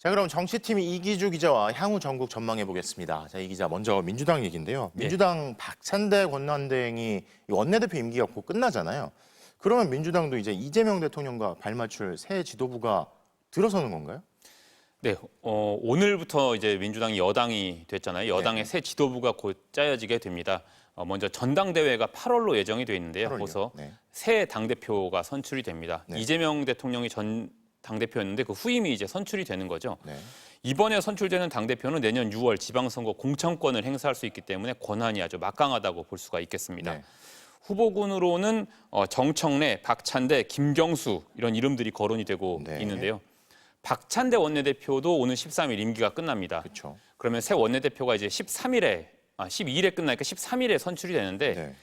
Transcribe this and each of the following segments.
자, 그럼 정치팀 이기주 기자와 향후 전국 전망해 보겠습니다. 자, 이 기자 먼저 민주당 얘기인데요. 민주당 박찬대 권한대행이 원내대표 임기가 곧 끝나잖아요. 그러면 민주당도 이제 이재명 대통령과 발맞출 새 지도부가 들어서는 건가요? 네, 오늘부터 이제 민주당이 여당이 됐잖아요. 여당의 네. 새 지도부가 곧 짜여지게 됩니다. 먼저 전당대회가 8월로 예정이 돼 있는데요. 8월이요? 거기서 네. 새 당대표가 선출이 됩니다. 네. 이재명 대통령이 전 당대표였는데 그 후임이 이제 선출이 되는 거죠. 네. 이번에 선출되는 당대표는 내년 6월 지방선거 공천권을 행사할 수 있기 때문에 권한이 아주 막강하다고 볼 수가 있겠습니다. 네. 후보군으로는 정청래, 박찬대, 김경수 이런 이름들이 거론이 되고 네. 있는데요. 박찬대 원내대표도 오늘 13일 임기가 끝납니다. 그렇죠. 그러면 새 원내대표가 이제 12일에 끝나니까 13일에 선출이 되는데 네.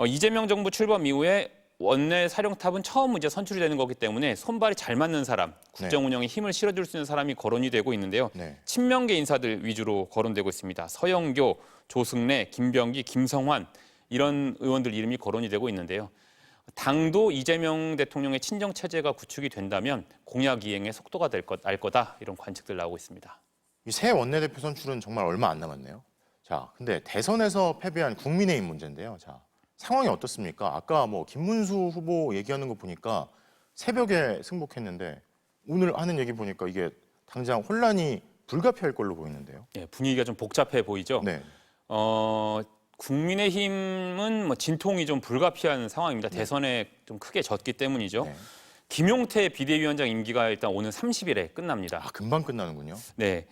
이재명 정부 출범 이후에 원내 사령탑은 처음 이제 선출이 되는 거기 때문에 손발이 잘 맞는 사람, 국정 운영에 힘을 실어줄 수 있는 사람이 거론이 되고 있는데요. 네. 친명계 인사들 위주로 거론되고 있습니다. 서영교, 조승래, 김병기, 김성환 이런 의원들 이름이 거론이 되고 있는데요. 당도 이재명 대통령의 친정 체제가 구축이 된다면 공약 이행의 속도가 날 거다 이런 관측들 나오고 있습니다. 이 새 원내대표 선출은 정말 얼마 안 남았네요. 자, 근데 대선에서 패배한 국민의힘 문제인데요. 자, 상황이 어떻습니까? 아까 뭐 김문수 후보 얘기하는 거 보니까 새벽에 승복했는데 오늘 하는 얘기 보니까 이게 당장 혼란이 불가피할 걸로 보이는데요. 예, 분위기가 좀 복잡해 보이죠. 네. 국민의힘은 뭐 진통이 좀 불가피한 상황입니다. 대선에 좀 크게 졌기 때문이죠. 네. 김용태 비대위원장 임기가 일단 오늘 30일에 끝납니다. 아, 금방 끝나는군요. 네,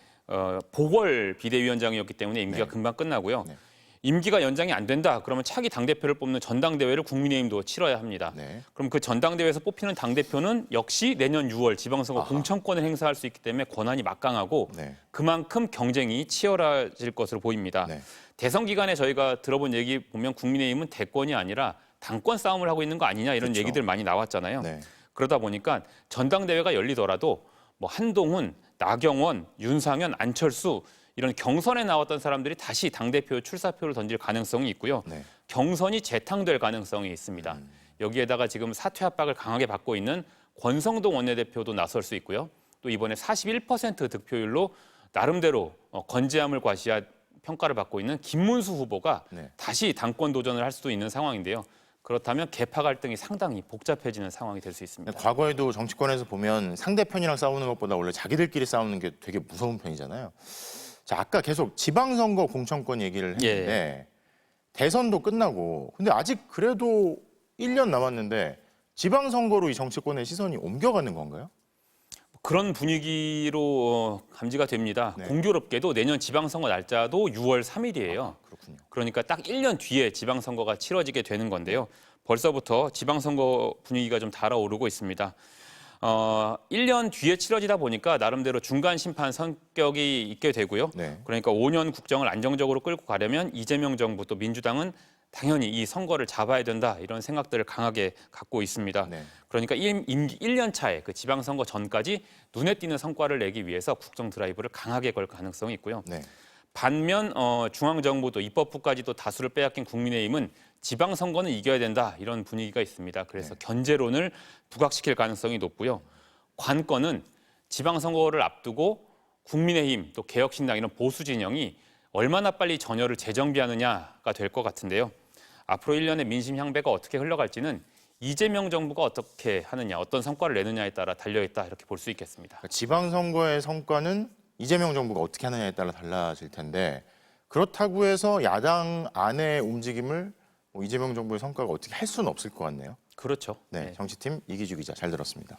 보궐 비대위원장이었기 때문에 임기가 네. 금방 끝나고요. 네. 임기가 연장이 안 된다. 그러면 차기 당대표를 뽑는 전당대회를 국민의힘도 치러야 합니다. 네. 그럼 그 전당대회에서 뽑히는 당대표는 역시 내년 6월 지방선거 아하. 공천권을 행사할 수 있기 때문에 권한이 막강하고 네. 그만큼 경쟁이 치열해질 것으로 보입니다. 네. 대선 기간에 저희가 들어본 얘기 보면 국민의힘은 대권이 아니라 당권 싸움을 하고 있는 거 아니냐 이런 그렇죠. 얘기들 많이 나왔잖아요. 네. 그러다 보니까 전당대회가 열리더라도 뭐 한동훈, 나경원, 윤상현, 안철수 이런 경선에 나왔던 사람들이 다시 당대표 출사표를 던질 가능성이 있고요. 네. 경선이 재탕될 가능성이 있습니다. 여기에다가 지금 사퇴 압박을 강하게 받고 있는 권성동 원내대표도 나설 수 있고요. 또 이번에 41% 득표율로 나름대로 건재함을 과시한 평가를 받고 있는 김문수 후보가 네. 다시 당권 도전을 할 수도 있는 상황인데요. 그렇다면 계파 갈등이 상당히 복잡해지는 상황이 될 수 있습니다. 과거에도 정치권에서 보면 상대편이랑 싸우는 것보다 원래 자기들끼리 싸우는 게 되게 무서운 편이잖아요. 자, 아까 계속 지방선거 공천권 얘기를 했는데 대선도 끝나고 근데 아직 그래도 1년 남았는데 지방선거로 이 정치권의 시선이 옮겨가는 건가요? 그런 분위기로 감지가 됩니다. 네. 공교롭게도 내년 지방선거 날짜도 6월 3일이에요. 그렇군요. 그러니까 딱 1년 뒤에 지방선거가 치러지게 되는 건데요. 벌써부터 지방선거 분위기가 좀 달아오르고 있습니다. 1년 뒤에 치러지다 보니까 나름대로 중간 심판 성격이 있게 되고요. 네. 그러니까 5년 국정을 안정적으로 끌고 가려면 이재명 정부 또 민주당은 당연히 이 선거를 잡아야 된다 이런 생각들을 강하게 갖고 있습니다. 네. 그러니까 임기 1년 차에 그 지방선거 전까지 눈에 띄는 성과를 내기 위해서 국정 드라이브를 강하게 걸 가능성이 있고요. 네. 반면 중앙정부도 입법부까지도 다수를 빼앗긴 국민의힘은 지방선거는 이겨야 된다 이런 분위기가 있습니다. 그래서 견제론을 부각시킬 가능성이 높고요. 관건은 지방선거를 앞두고 국민의힘 또 개혁신당 이런 보수 진영이 얼마나 빨리 전열을 재정비하느냐가 될 것 같은데요. 앞으로 1년의 민심 향배가 어떻게 흘러갈지는 이재명 정부가 어떻게 하느냐, 어떤 성과를 내느냐에 따라 달려있다 이렇게 볼 수 있겠습니다. 지방선거의 성과는 이재명 정부가 어떻게 하느냐에 따라 달라질 텐데 그렇다고 해서 야당 안의 움직임을 이재명 정부의 성과가 어떻게 할 수는 없을 것 같네요. 그렇죠. 네, 정치팀 이기주 기자 잘 들었습니다.